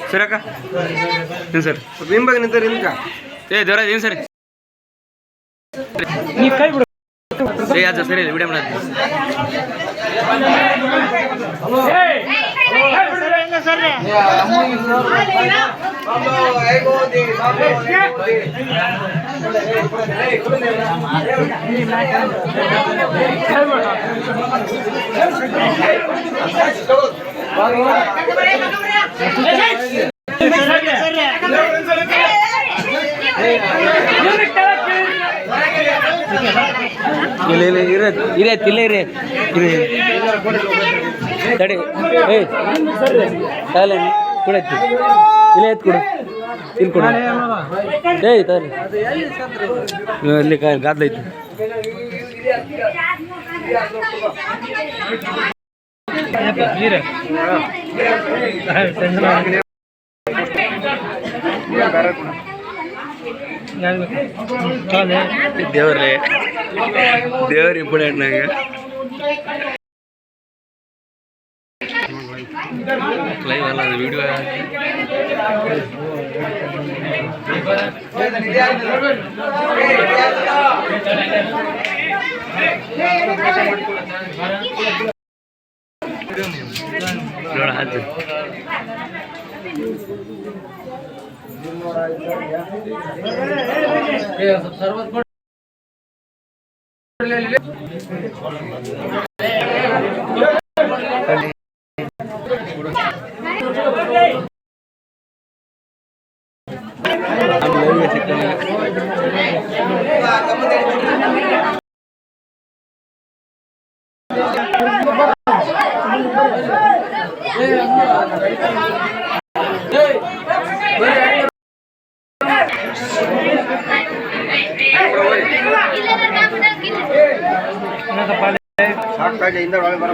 sir का sir निंबग नंतर निंका ते जरा देईन सर मी काय बिड ते आज सर व्हिडिओ म्हणा सर ತಡೆ ಏ ಸಾಲ ಕೊಡತ್ತಿ ಇಲ್ಲ ಎತ್ತು ಕೊಡು ಇಲ್ಲಿ ಕೊಡು ಏಯ್ ತಾರಿ ಇಲ್ಲಿ ಗಾದ್ಲ ಐತಿ ದೇವ್ರೇ ದೇವ್ರ ಇಂಪಾರ್ಟೆಂಟ್ ನಂಗೆ ಲೈವ್ ಅಲ್ಲ ಅದು ವಿಡಿಯೋ ನೋಡ ಅದು ಸಾಕಾಗಿಂದ ಒಳಗೆ ಬರ